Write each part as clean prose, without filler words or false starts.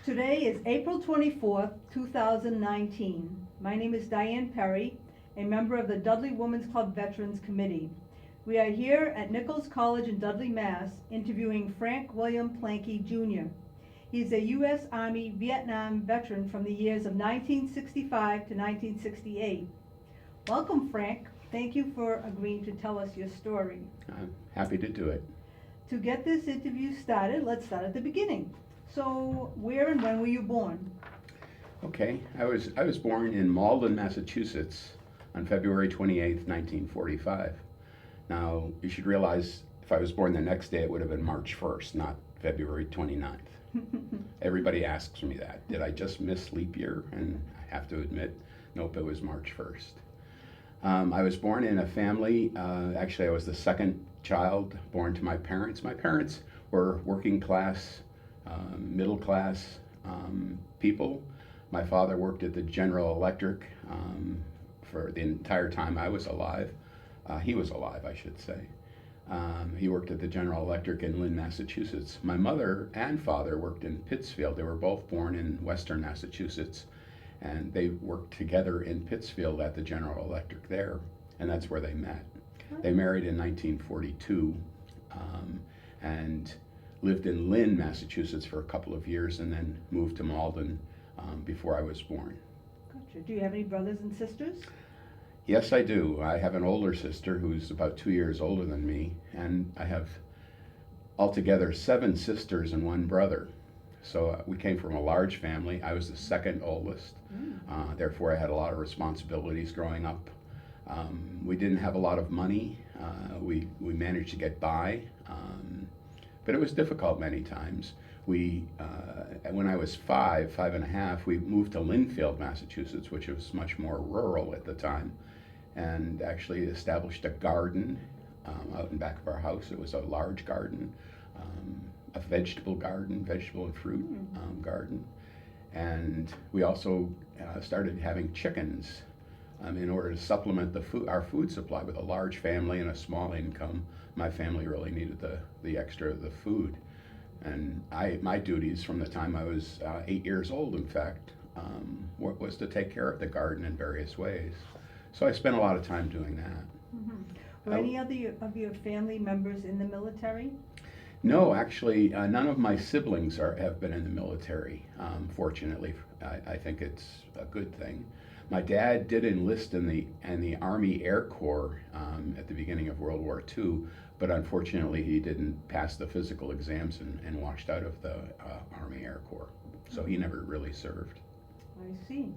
Today is April 24th, 2019. My name is Diane Perry, a member of the Dudley Women's Club Veterans Committee. We are here at Nichols College in Dudley, Mass., interviewing Frank William Planky Jr. He's a U.S. Army Vietnam veteran from the years of 1965 to 1968. Welcome, Frank. Thank you for agreeing to tell us your story. I'm happy to do it. To get this interview started, let's start at the beginning. So, where and when were you born? Okay, I was born in Malden, Massachusetts on February 28th, 1945. Now, you should realize if I was born the next day, it would have been March 1st, not February 29th. Everybody asks me that. Did I just miss leap year? And I have to admit, nope, it was March 1st. I was born in a family, actually I was the second child born to my parents. My parents were working class, middle class people. My father worked at the General Electric for the entire time I was alive. He was alive, I should say. He worked at the General Electric in Lynn, Massachusetts. My mother and father worked in Pittsfield. They were both born in Western Massachusetts, and they worked together in Pittsfield at the General Electric there, and that's where they met. They married in 1942 and lived in Lynn, Massachusetts for a couple of years, and then moved to Malden before I was born. Gotcha. Do you have any brothers and sisters? Yes, I do. I have an older sister who's about 2 years older than me, and I have altogether 7 sisters and 1 brother. So we came from a large family. I was the second oldest, therefore I had a lot of responsibilities growing up. We didn't have a lot of money. We managed to get by, but it was difficult many times. When I was 5.5, we moved to Lynnfield, Massachusetts, which was much more rural at the time, and actually established a garden out in back of our house. It was a large garden, a vegetable and fruit garden. And we also started having chickens in order to supplement our food supply. With a large family and a small income, my family really needed the extra of the food. And my duties from the time I was 8 years old, in fact, was to take care of the garden in various ways. So I spent a lot of time doing that. Were any other of your family members in the military? No, actually, none of my siblings have been in the military. Fortunately, I think it's a good thing. My dad did enlist in the Army Air Corps at the beginning of World War II, but unfortunately he didn't pass the physical exams and washed out of the Army Air Corps. So he never really served. I see.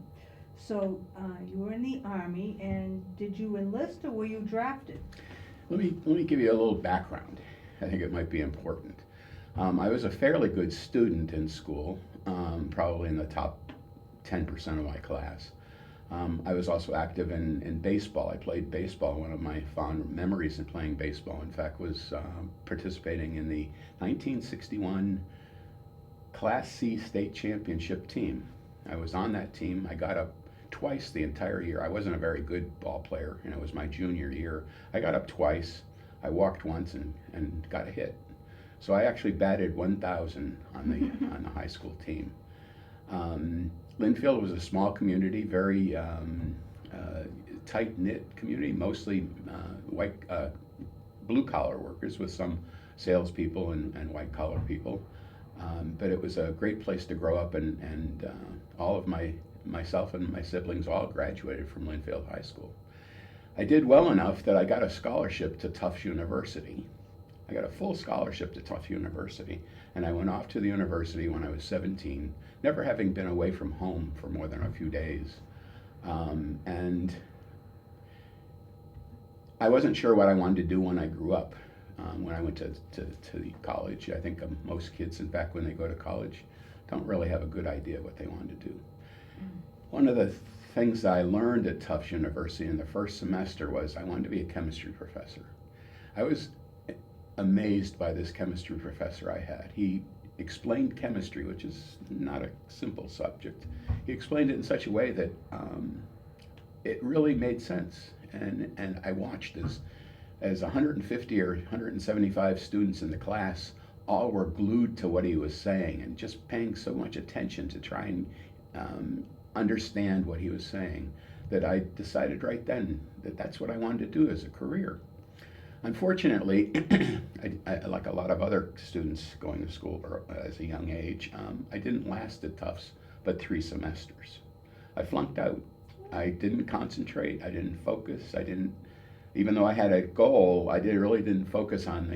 So you were in the Army, and did you enlist or were you drafted? Let me give you a little background. I think it might be important. I was a fairly good student in school, probably in the top 10% of my class. I was also active in baseball. I played baseball. One of my fond memories in playing baseball, in fact, was participating in the 1961 Class C state championship team. I was on that team. I got up twice the entire year. I wasn't a very good ball player, and it was my junior year. I got up twice. I walked once and got a hit. So I actually batted 1,000 on the high school team. Lynnfield was a small community, very tight-knit community, mostly white, blue-collar workers with some salespeople and white-collar people. But it was a great place to grow up, and all of myself and my siblings all graduated from Lynnfield High School. I did well enough that I got a scholarship to Tufts University. I got a full scholarship to Tufts University, and I went off to the university when I was 17, never having been away from home for more than a few days. And I wasn't sure what I wanted to do when I grew up. When I went to college, I think most kids, in fact, when they go to college, don't really have a good idea what they want to do. One of the things I learned at Tufts University in the first semester was I wanted to be a chemistry professor. I was amazed by this chemistry professor I had. He explained chemistry, which is not a simple subject. He explained it in such a way that it really made sense. And I watched as 150 or 175 students in the class all were glued to what he was saying and just paying so much attention to try and understand what he was saying, that I decided right then that that's what I wanted to do as a career. Unfortunately, like a lot of other students going to school as a young age, I didn't last at Tufts but 3 semesters. I flunked out. I didn't concentrate. I didn't focus. Even though I had a goal, I really didn't focus on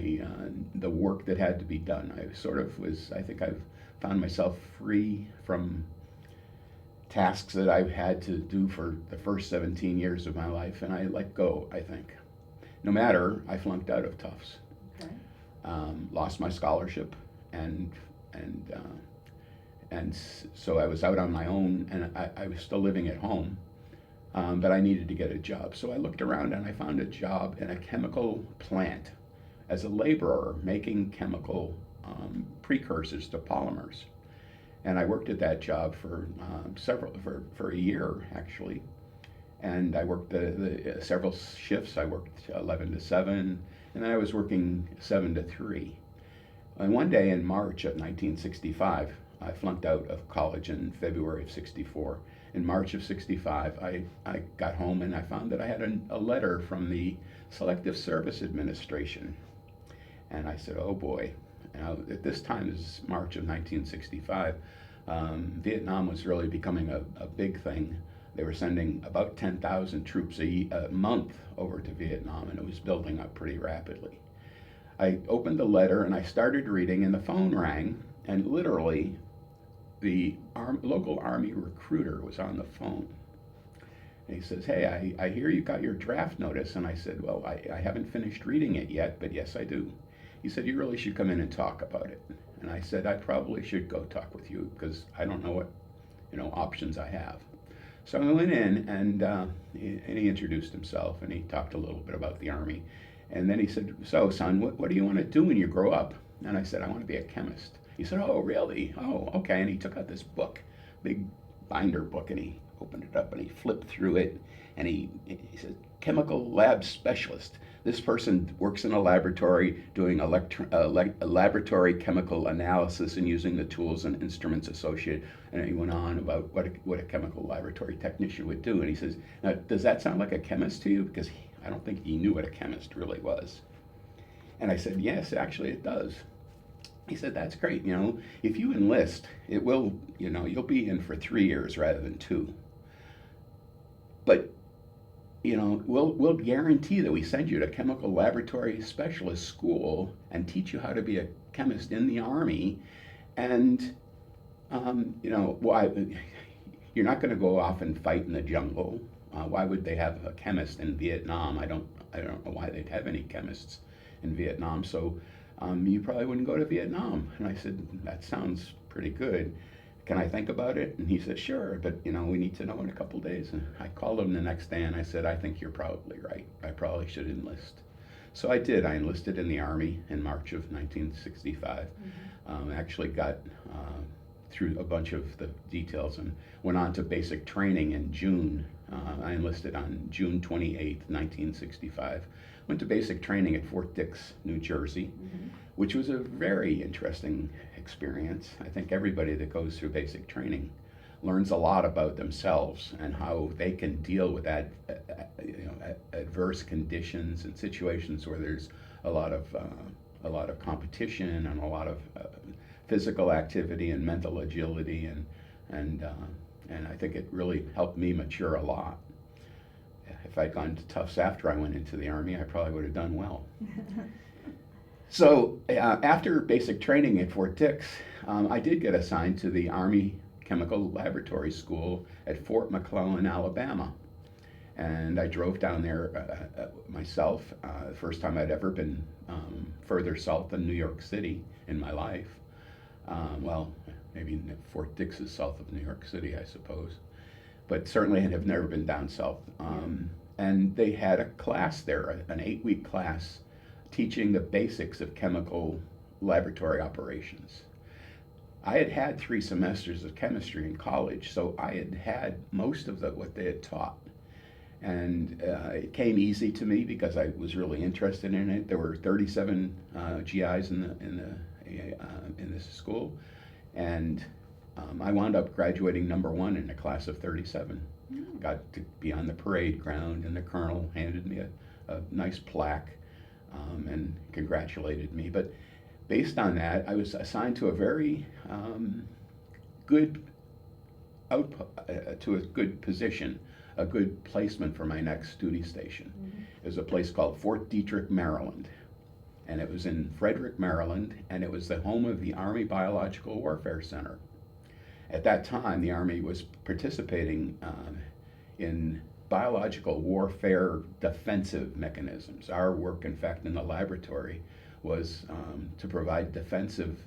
the work that had to be done. I think I've found myself free from tasks that I've had to do for the first 17 years of my life, and I let go, I think. No matter, I flunked out of Tufts. Okay. Lost my scholarship, and so I was out on my own, and I was still living at home, but I needed to get a job. So I looked around and I found a job in a chemical plant as a laborer making chemical precursors to polymers. And I worked at that job for for a year, actually. And I worked the several shifts. I worked 11 to 7, and then I was working 7 to 3. And one day in March of 1965, I flunked out of college in February of 64. In March of 65, I got home and I found that I had a letter from the Selective Service Administration. And I said, oh boy. Now, at this time, this is March of 1965, Vietnam was really becoming a big thing. They were sending about 10,000 troops a month over to Vietnam, and it was building up pretty rapidly. I opened the letter and I started reading, and the phone rang, and literally the local Army recruiter was on the phone. And he says, hey, I hear you got your draft notice. And I said, well, I haven't finished reading it yet, but yes, I do. He said, you really should come in and talk about it. And I said, I probably should go talk with you because I don't know what options I have. So I went in and he introduced himself and he talked a little bit about the Army. And then he said, so son, what do you want to do when you grow up? And I said, I want to be a chemist. He said, oh, really? Oh, okay. And he took out this book, big binder book, and he opened it up and he flipped through it. And he said, chemical lab specialist. This person works in a laboratory doing laboratory chemical analysis and using the tools and instruments associated. And he went on about what a chemical laboratory technician would do. And he says, now, does that sound like a chemist to you? Because I don't think he knew what a chemist really was. And I said, yes, actually it does. He said, that's great. If you enlist, it will, you'll be in for 3 years rather than 2. But we'll guarantee that we send you to chemical laboratory specialist school and teach you how to be a chemist in the Army. And, why you're not going to go off and fight in the jungle. Why would they have a chemist in Vietnam? I don't know why they'd have any chemists in Vietnam. So you probably wouldn't go to Vietnam. And I said, that sounds pretty good. Can I think about it? And he said, sure, but we need to know in a couple days. And I called him the next day and I said, I think you're probably right. I probably should enlist. So I did. I enlisted in the Army in March of 1965. Actually got through a bunch of the details and went on to basic training in June. I enlisted on June 28th, 1965. Went to basic training at Fort Dix, New Jersey, which was a very interesting experience. I think everybody that goes through basic training learns a lot about themselves and how they can deal with adverse conditions and situations where there's a lot of competition and a lot of physical activity and mental agility, and I think it really helped me mature a lot. If I'd gone to Tufts after I went into the Army, I probably would have done well. So after basic training at Fort Dix, I did get assigned to the Army Chemical Laboratory School at Fort McClellan, Alabama. And I drove down there myself, the first time I'd ever been further south than New York City in my life. Well, maybe Fort Dix is south of New York City, I suppose. But certainly I have never been down south. And they had a class there, an 8-week class, teaching the basics of chemical laboratory operations. I had had 3 semesters of chemistry in college, so I had had most of what they had taught. And it came easy to me because I was really interested in it. There were 37 GIs in in this school, and I wound up graduating #1 in a class of 37. Got to be on the parade ground, and the colonel handed me a nice plaque and congratulated me. But based on that, I was assigned to a very good to a good position, a good placement for my next duty station. It was a place called Fort Detrick, Maryland. And it was in Frederick, Maryland, and it was the home of the Army Biological Warfare Center. At that time, the Army was participating in biological warfare defensive mechanisms. Our work, in fact, in the laboratory was to provide defensive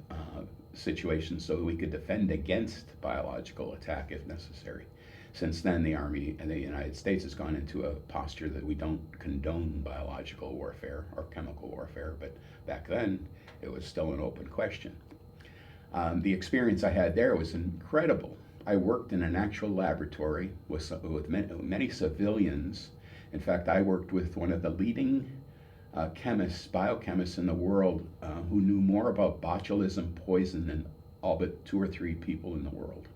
situations so we could defend against biological attack if necessary. Since then, the Army and the United States has gone into a posture that we don't condone biological warfare or chemical warfare, but back then it was still an open question. The experience I had there was incredible. I worked in an actual laboratory with many civilians. In fact, I worked with one of the leading biochemists in the world who knew more about botulism poison than all but 2 or 3 people in the world.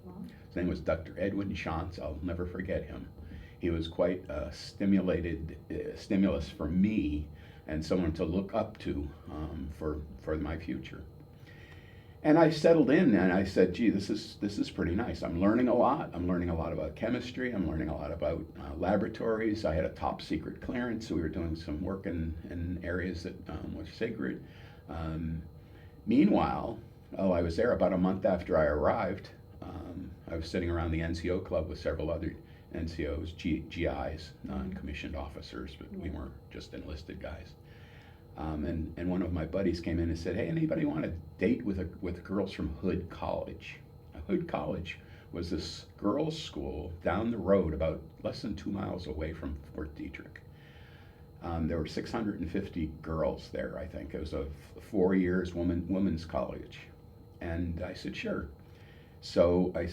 His name was Dr. Edwin Shantz. I'll never forget him. He was quite a stimulus for me and someone to look up to for my future. And I settled in and I said, gee, this is pretty nice. I'm learning a lot. I'm learning a lot about chemistry. I'm learning a lot about laboratories. I had a top secret clearance, so we were doing some work in areas that were sacred. Meanwhile, I was there about a month after I arrived. I was sitting around the NCO club with several other NCOs, GIs, non-commissioned officers, but we weren't just enlisted guys. And one of my buddies came in and said, hey, anybody want to date with girls from Hood College? Hood College was this girls' school down the road, about less than 2 miles away from Fort Detrick. There were 650 girls there, I think. It was a 4 years women's college. And I said, sure. So I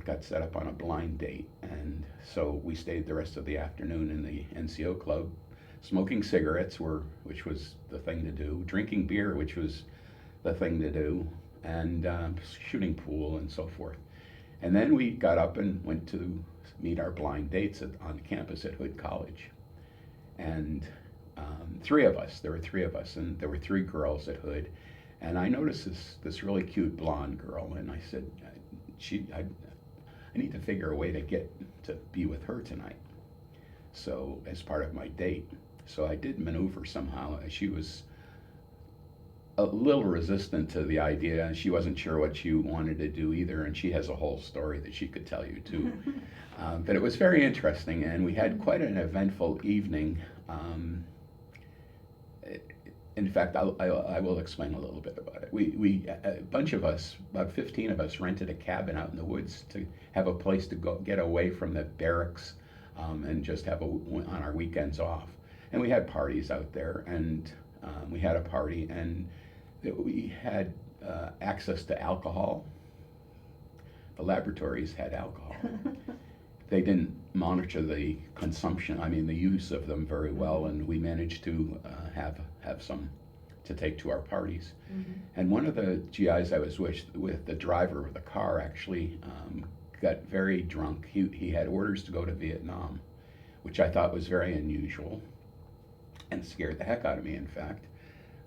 got set up on a blind date. And so we stayed the rest of the afternoon in the NCO club, smoking cigarettes, which was the thing to do, drinking beer, which was the thing to do, and shooting pool and so forth. And then we got up and went to meet our blind dates on campus at Hood College. And there were 3 of us, and there were 3 girls at Hood. And I noticed this really cute blonde girl, and I said, I need to figure a way to get to be with her tonight. So as part of my date. So I did maneuver somehow. She was a little resistant to the idea, and she wasn't sure what she wanted to do either, and she has a whole story that she could tell you too. But it was very interesting, and we had quite an eventful evening. In fact, I will explain a little bit about it. A bunch of us, about 15 of us, rented a cabin out in the woods to have a place to go get away from the barracks and just have on our weekends off. And we had parties out there, and we had a party, and we had access to alcohol. The laboratories had alcohol. They didn't monitor the consumption, the use of them very well, and we managed to have some to take to our parties. Mm-hmm. And one of the GIs I was with, the driver of the car, actually got very drunk. He had orders to go to Vietnam, which I thought was very unusual and scared the heck out of me, in fact.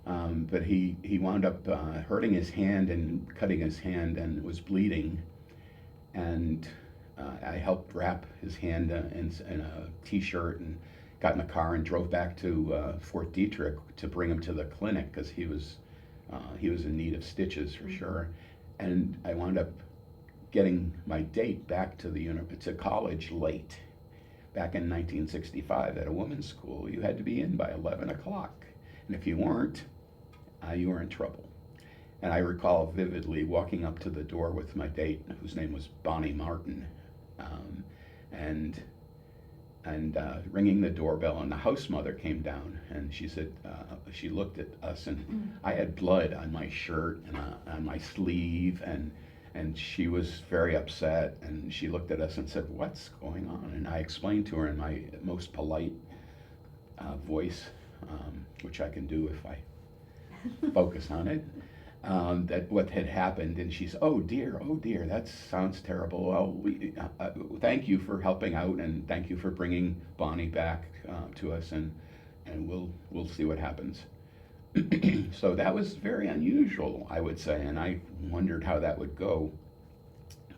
But he wound up hurting his hand and cutting his hand and was bleeding. And I helped wrap his hand in a t-shirt and got in the car and drove back to Fort Detrick to bring him to the clinic because he was in need of stitches for sure. And I wound up getting my date back to college late. Back in 1965 at a women's school, you had to be in by 11 o'clock. And if you weren't, you were in trouble. And I recall vividly walking up to the door with my date, whose name was Bonnie Martin, and ringing the doorbell, and the house mother came down, and she said, she looked at us, and I had blood on my shirt and on my sleeve, and she was very upset, and she looked at us and said, what's going on? And I explained to her in my most polite voice, which I can do if I focus on it, that what had happened, and she said, oh dear, that sounds terrible. Well, thank you for helping out, and thank you for bringing Bonnie back to us, and we'll see what happens. So that was very unusual, I would say, and I wondered how that would go.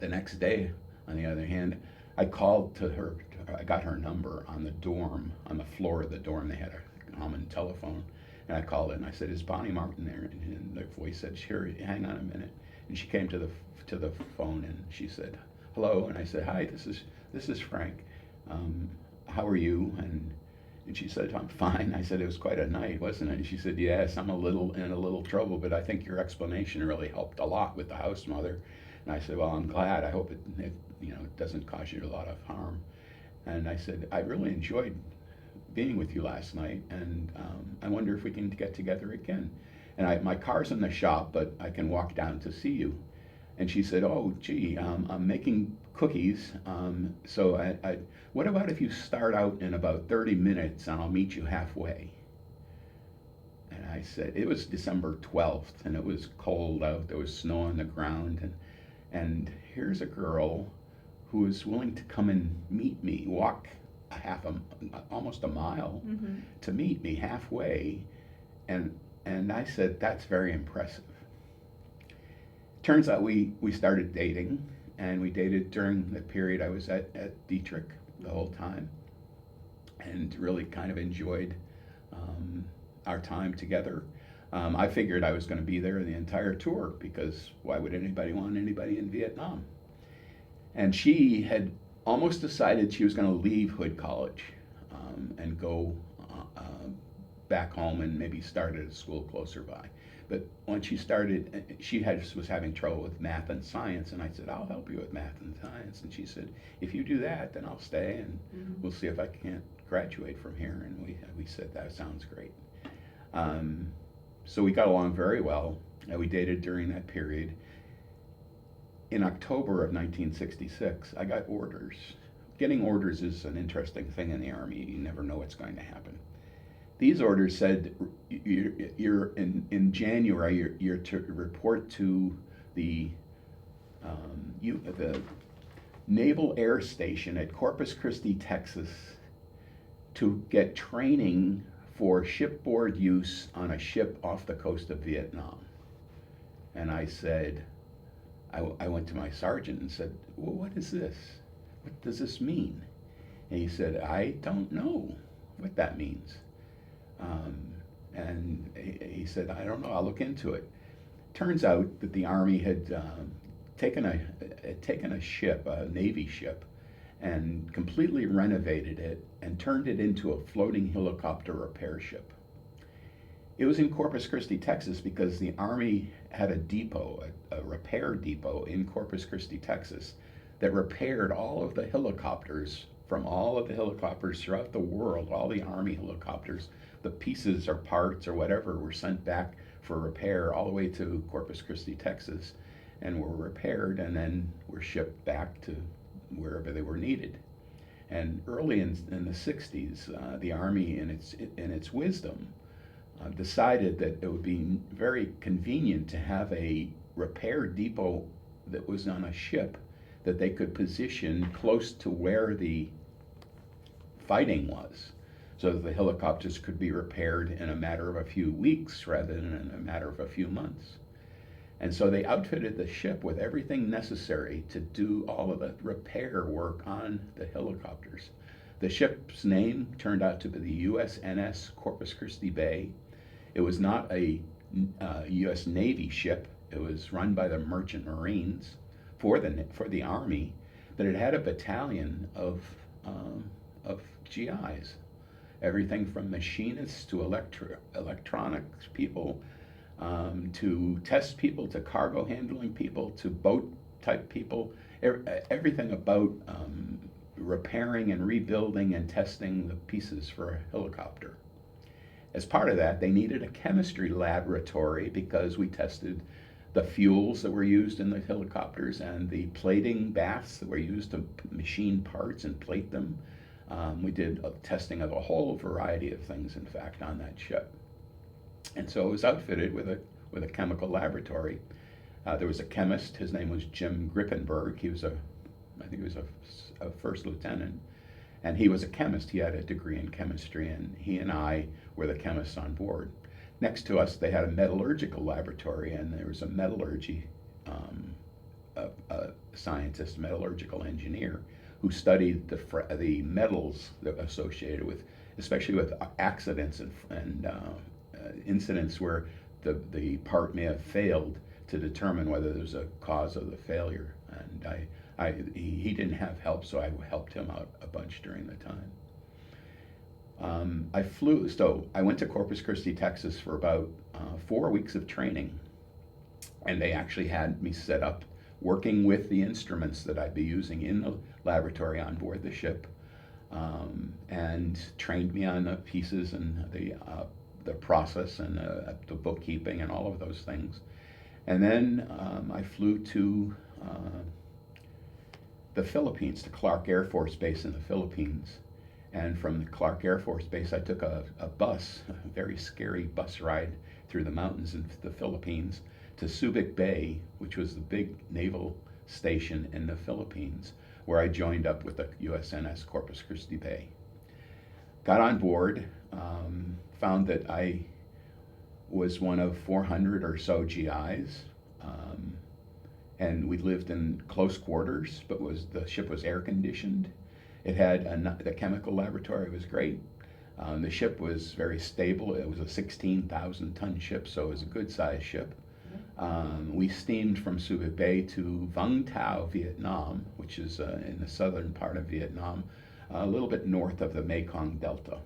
The next day, on the other hand, I called to her. I got her number on the dorm, on the floor of the dorm. They had a common telephone. And I called it and I said, is Bonnie Martin there? And the voice said, sure, hang on a minute. And she came to the phone and she said, hello. And I said, hi, this is Frank. How are you? And she said, I'm fine. I said, it was quite a night, wasn't it? And she said, yes, I'm in a little trouble, but I think your explanation really helped a lot with the house mother. And I said, well, I'm glad. I hope it doesn't cause you a lot of harm. And I said, I really enjoyed being with you last night, and I wonder if we can get together again. And my car's in the shop, but I can walk down to see you. And she said, oh, gee, I'm making cookies, so what about if you start out in about 30 minutes and I'll meet you halfway? And I said, it was December 12th, and it was cold out, there was snow on the ground, and here's a girl who was willing to come and meet me, walk almost a mile to meet me halfway, and I said, that's very impressive. Turns out we started dating, and we dated during the period I was at Dietrich the whole time, and really kind of enjoyed our time together. I figured I was going to be there the entire tour, because why would anybody want anybody in Vietnam? And she had almost decided she was going to leave Hood College and go back home and maybe start at a school closer by. But when she started, was having trouble with math and science, and I said, I'll help you with math and science. And she said, if you do that, then I'll stay, and we'll see if I can't graduate from here. And we said, that sounds great. So we got along very well, and we dated during that period. In October of 1966, I got orders. Getting orders is an interesting thing in the Army. You never know what's going to happen. These orders said you're in January, you're to report to the Naval Air Station at Corpus Christi, Texas, to get training for shipboard use on a ship off the coast of Vietnam. And I said, I went to my sergeant and said, well, what is this? What does this mean? And he said, I don't know what that means. And he said, I don't know, I'll look into it. Turns out that the Army had taken a ship, a Navy ship, and completely renovated it and turned it into a floating helicopter repair ship. It was in Corpus Christi, Texas, because the Army had a depot, a repair depot in Corpus Christi, Texas, that repaired all of the helicopters from all of the helicopters throughout the world, all the Army helicopters. The pieces or parts or whatever were sent back for repair all the way to Corpus Christi, Texas, and were repaired and then were shipped back to wherever they were needed. And early in the 60s, the Army, in its wisdom, decided that it would be very convenient to have a repair depot that was on a ship that they could position close to where the fighting was, so that the helicopters could be repaired in a matter of a few weeks rather than in a matter of a few months. And so they outfitted the ship with everything necessary to do all of the repair work on the helicopters. The ship's name turned out to be the USNS Corpus Christi Bay. It was not a U.S. Navy ship. It was run by the Merchant Marines for the Army, but it had a battalion of GIs, everything from machinists to electronics people, to test people, to cargo handling people, to boat type people, everything about repairing and rebuilding and testing the pieces for a helicopter. As part of that, they needed a chemistry laboratory because we tested the fuels that were used in the helicopters and the plating baths that were used to machine parts and plate them. We did testing of a whole variety of things, in fact, on that ship. And so it was outfitted with with a chemical laboratory. There was a chemist, his name was Jim Grippenberg. I think he was a first lieutenant, and he was a chemist. He had a degree in chemistry, and he and I were the chemists on board. Next to us, they had a metallurgical laboratory, and there was a metallurgy scientist, metallurgical engineer, who studied the metals that associated with, especially with accidents and incidents where the part may have failed, to determine whether there's a cause of the failure. And he didn't have help, so I helped him out a bunch during the time. I went to Corpus Christi, Texas for about 4 weeks of training, and they actually had me set up working with the instruments that I'd be using in the laboratory on board the ship, and trained me on the pieces and the process and the bookkeeping and all of those things. And then I flew to the Philippines, to Clark Air Force Base in the Philippines. And from the Clark Air Force Base, I took a bus, a very scary bus ride through the mountains in the Philippines to Subic Bay, which was the big naval station in the Philippines, where I joined up with the USNS Corpus Christi Bay. Got on board, found that I was one of 400 or so GIs, and we lived in close quarters, but the ship was air conditioned. It had the chemical laboratory was great. The ship was very stable. It was a 16,000 ton ship, so it was a good sized ship. We steamed from Subic Bay to Vung Tau, Vietnam, which is in the southern part of Vietnam, a little bit north of the Mekong Delta.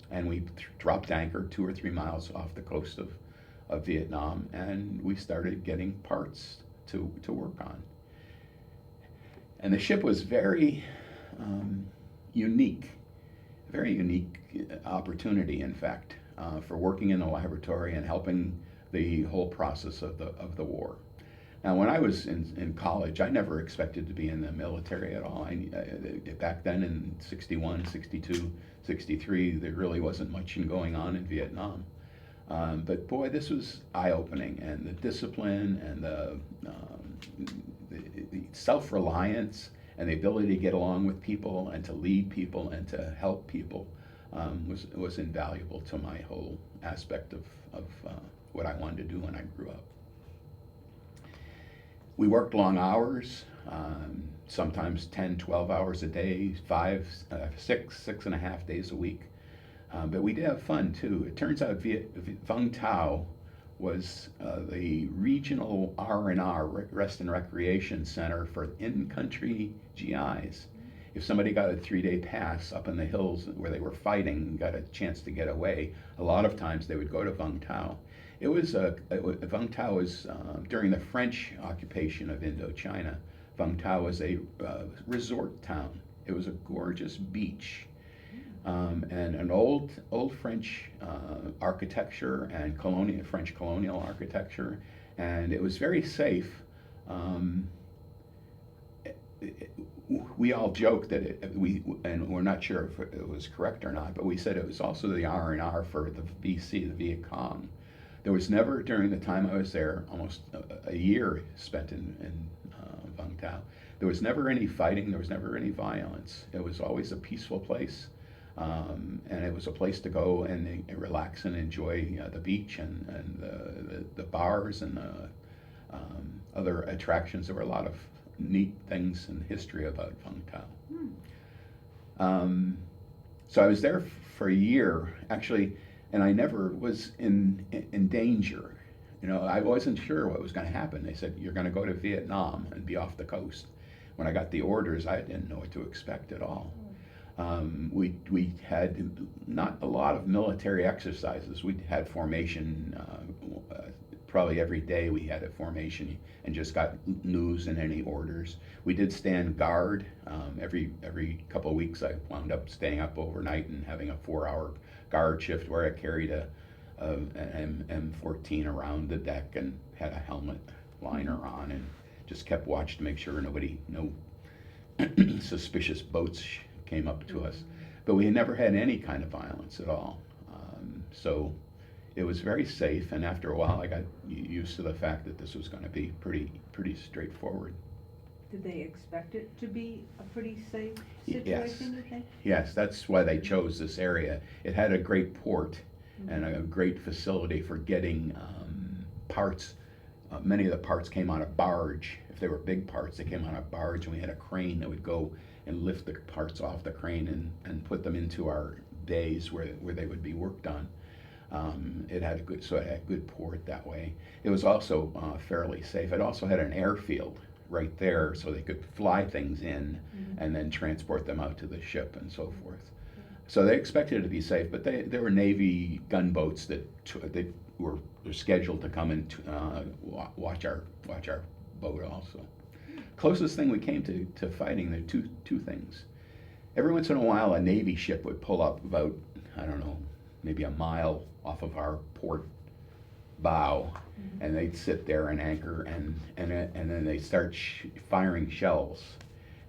And we dropped anchor 2 or 3 miles off the coast of Vietnam, and we started getting parts to work on. And the ship was very unique, very unique opportunity, in fact, for working in the laboratory and helping the whole process of the war. Now, when I was in college, I never expected to be in the military at all. Back then in 61, 62, 63, there really wasn't much going on in Vietnam. But boy, this was eye-opening, and the discipline and the self-reliance and the ability to get along with people and to lead people and to help people was invaluable to my whole aspect of what I wanted to do when I grew up. We worked long hours, sometimes 10, 12 hours a day, 6.5 days a week. But we did have fun too. It turns out Vung Tau was the regional R&R, Rest and Recreation Center, for in-country GIs. If somebody got a 3-day pass up in the hills where they were fighting and got a chance to get away, a lot of times they would go to Vung Tau. Vung Tau was during the French occupation of Indochina. Vung Tau was a resort town. It was a gorgeous beach. And an old French architecture and French colonial architecture, and it was very safe. We all joked that and we're not sure if it was correct or not, but we said it was also the R&R for the VC, the Viet Cong. There was never, during the time I was there, almost a year spent in Vung Tau, there was never any fighting, there was never any violence. It was always a peaceful place. And it was a place to go and relax and enjoy the beach and the bars and the other attractions. There were a lot of neat things in history about Vung Tau. So I was there for a year, actually, and I never was in danger. You know, I wasn't sure what was going to happen. They said, you're going to go to Vietnam and be off the coast. When I got the orders, I didn't know what to expect at all. We had not a lot of military exercises. We had formation probably every day. We had a formation and just got news and any orders. We did stand guard every couple of weeks. I wound up staying up overnight and having a 4-hour guard shift where I carried an M14 around the deck and had a helmet liner on and just kept watch to make sure no suspicious boats came up to us. But we had never had any kind of violence at all. So it was very safe, and after a while I got used to the fact that this was going to be pretty straightforward. Did they expect it to be a pretty safe Yes. situation, you think? Yes, that's why they chose this area. It had a great port and Mm-hmm. a great facility for getting parts. Many of the parts came on a barge. If they were big parts, they came on a barge, and we had a crane that would go and lift the parts off the crane and put them into our bays where they would be worked on. It had a good port that way. It was also fairly safe. It also had an airfield right there, so they could fly things in and then transport them out to the ship and so forth. So they expected it to be safe, but there were Navy gunboats that they were scheduled to come and watch our boat also. Closest thing we came to fighting, there are two things. Every once in a while, a Navy ship would pull up about, I don't know, maybe a mile off of our port bow, and they'd sit there and anchor, and then they start firing shells,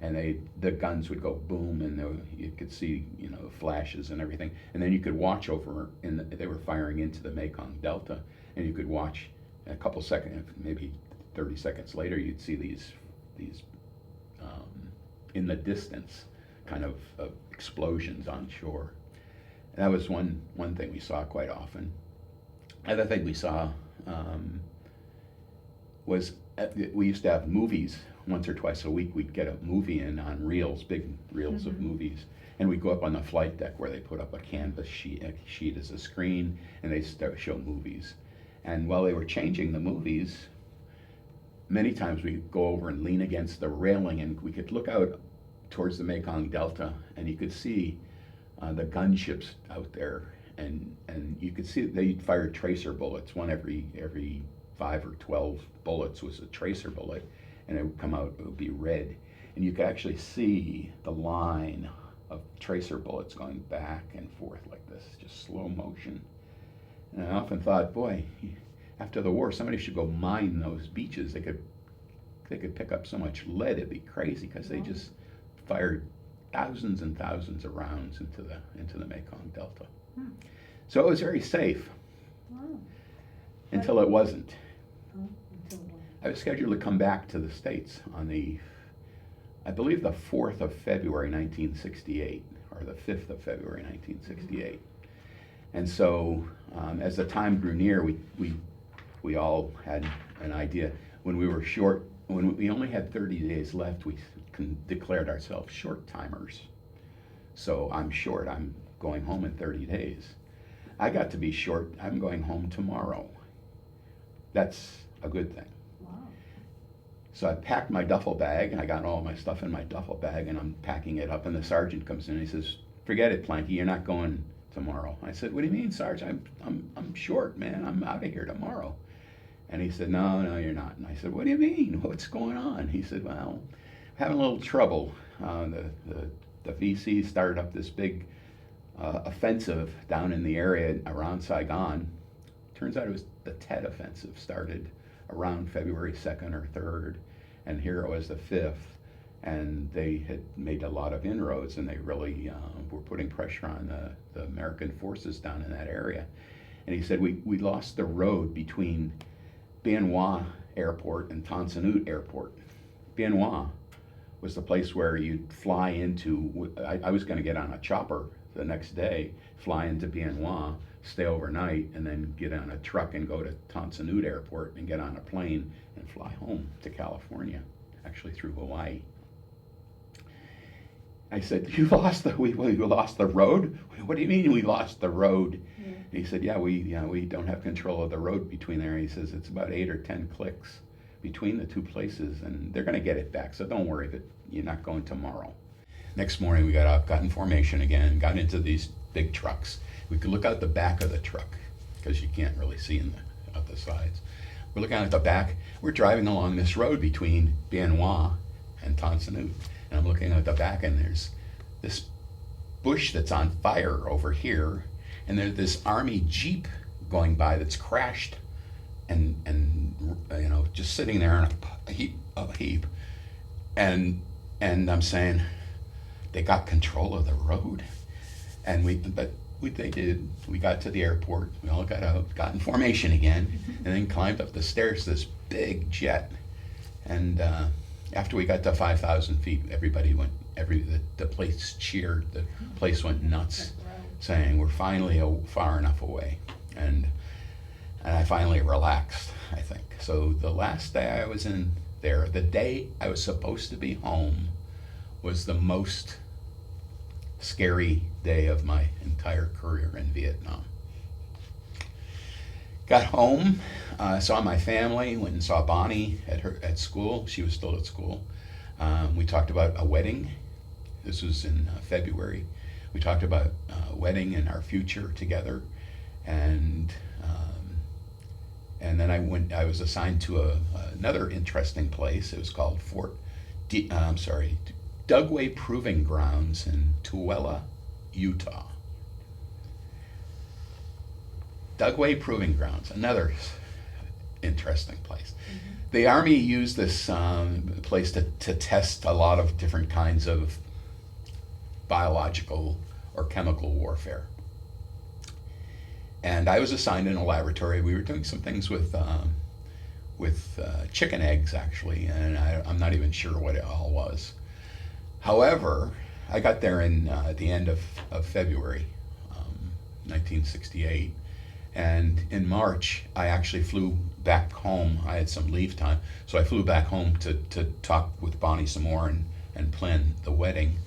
and the guns would go boom, and you could see the flashes and everything, and then you could watch over, they were firing into the Mekong Delta, and you could watch a couple seconds, maybe 30 seconds later, you'd see these in the distance kind of explosions on shore. And that was one thing we saw quite often. Other thing we saw was we used to have movies once or twice a week. We'd get a movie in on reels, big reels of movies, and we'd go up on the flight deck where they put up a canvas sheet as a screen, and they show movies. And while they were changing the movies, many times we'd go over and lean against the railing, and we could look out towards the Mekong Delta, and you could see the gunships out there, and you could see they fired tracer bullets. One every 5 or 12 bullets was a tracer bullet, and it would come out, it would be red, and you could actually see the line of tracer bullets going back and forth like this, just slow motion. And I often thought, boy, after the war, somebody should go mine those beaches. They could pick up so much lead, it'd be crazy, because they just fired thousands and thousands of rounds into the Mekong Delta. So it was very safe until it wasn't. I was scheduled to come back to the States on I believe the 4th of February 1968, or the 5th of February 1968. And so as the time grew near, we all had an idea. When we only had 30 days left, we declared ourselves short timers. So I'm short, I'm going home in 30 days. I got to be short, I'm going home tomorrow. That's a good thing. Wow. So I packed my duffel bag, and I got all my stuff in my duffel bag, and I'm packing it up, and the sergeant comes in and he says, "Forget it, Planky, you're not going tomorrow." I said, "What do you mean, Sarge? I'm short, man. I'm out of here tomorrow." And he said, "No, you're not." And I said, "What do you mean? What's going on?" He said, "Well, I'm having a little trouble. The VC started up this big offensive down in the area around Saigon. Turns out it was the Tet Offensive, started around February 2nd or 3rd, and here it was the 5th, and they had made a lot of inroads, and they really were putting pressure on the American forces down in that area." And he said, we lost the road between Bien Hoa Airport and Tan Son Nhut Airport. Bien Hoa was the place where you'd fly into. I was going to get on a chopper the next day, fly into Bien Hoa, stay overnight, and then get on a truck and go to Tan Son Nhut Airport and get on a plane and fly home to California, actually through Hawaii. I said, we lost the road? What do you mean we lost the road? Yeah. And he said, we don't have control of the road between there. He says it's about 8 or 10 clicks between the two places, and they're going to get it back, so don't worry, but you're not going tomorrow. Next morning we got up, got in formation again, got into these big trucks. We could look out the back of the truck, because you can't really see out the sides. We're looking out the back. We're driving along this road between Bien Hoa and Tan Son Nhut. And I'm looking at the back, and there's this bush that's on fire over here, and there's this army jeep going by that's crashed, and just sitting there in a heap, and I'm saying, they got control of the road, but they did. We got to the airport. We all got out, got in formation again, and then climbed up the stairs to this big jet. And after we got to 5,000 feet, everybody went. The place cheered. The place went nuts, saying we're finally far enough away, and I finally relaxed. I think so. The last day I was in there, the day I was supposed to be home, was the most scary day of my entire career in Vietnam. Got home, saw my family, went and saw Bonnie at school. She was still at school. We talked about a wedding. This was in February. We talked about a wedding and our future together, and then I was assigned to another interesting place. It was called Dugway Proving Grounds in Tooele, Utah. Dugway Proving Grounds, another interesting place. Mm-hmm. The Army used this place to test a lot of different kinds of biological or chemical warfare. And I was assigned in a laboratory. We were doing some things with chicken eggs, actually, and I'm not even sure what it all was. However, I got there at the end of February, 1968, and in March, I actually flew back home. I had some leave time, so I flew back home to talk with Bonnie some more and plan the wedding.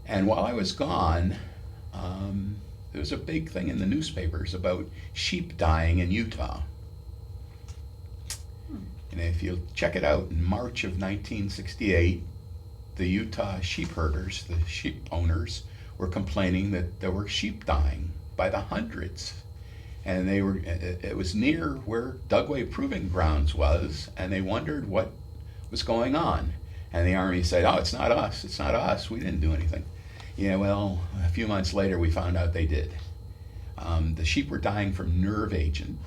And while I was gone, there was a big thing in the newspapers about sheep dying in Utah. And if you check it out, in March of 1968, the Utah sheep herders, the sheep owners, were complaining that there were sheep dying by the hundreds. And it was near where Dugway Proving Grounds was, and they wondered what was going on. And the Army said, "Oh, it's not us, we didn't do anything." Yeah, well, a few months later, we found out they did. The sheep were dying from nerve agent.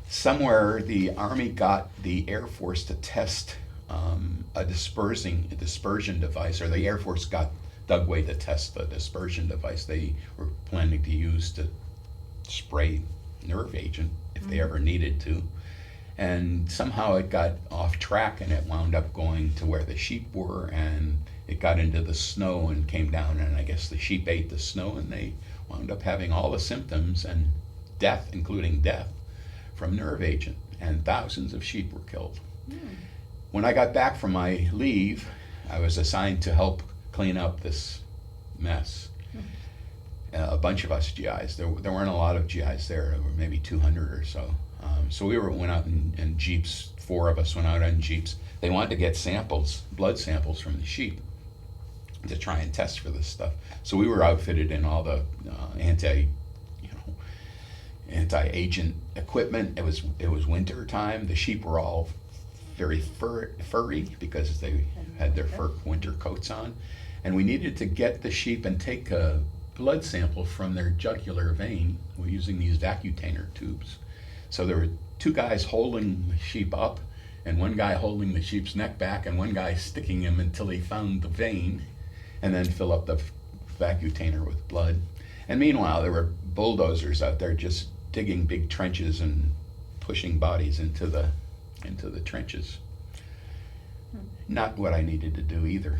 Somewhere, the Army got the Air Force to test a dispersion device, or the Air Force got Dugway to test the dispersion device they were planning to use to spray nerve agent if they ever needed to. And somehow it got off track, and it wound up going to where the sheep were, and it got into the snow and came down, and I guess the sheep ate the snow, and they wound up having all the symptoms and death, including death from nerve agent, and thousands of sheep were killed. When I got back from my leave, I was assigned to help clean up this mess. A bunch of us GIs. There weren't a lot of GIs there. There were maybe 200 or so. So we went out in jeeps. 4 of us went out on jeeps. They wanted to get blood samples from the sheep to try and test for this stuff. So we were outfitted in all the anti-agent equipment. It was winter time. The sheep were all very furry because they had their fur winter coats on, and we needed to get the sheep and take a blood sample from their jugular vein. We're using these vacutainer tubes. So there were 2 guys holding the sheep up, and 1 guy holding the sheep's neck back, and 1 guy sticking him until he found the vein, and then fill up the vacutainer with blood. And meanwhile, there were bulldozers out there just digging big trenches and pushing bodies into the trenches. Not what I needed to do either.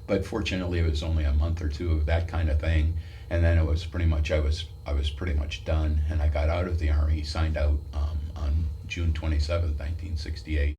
But fortunately, it was only a month or 2 of that kind of thing, and then it was pretty much I was pretty much done, and I got out of the Army, signed out on June 27th, 1968.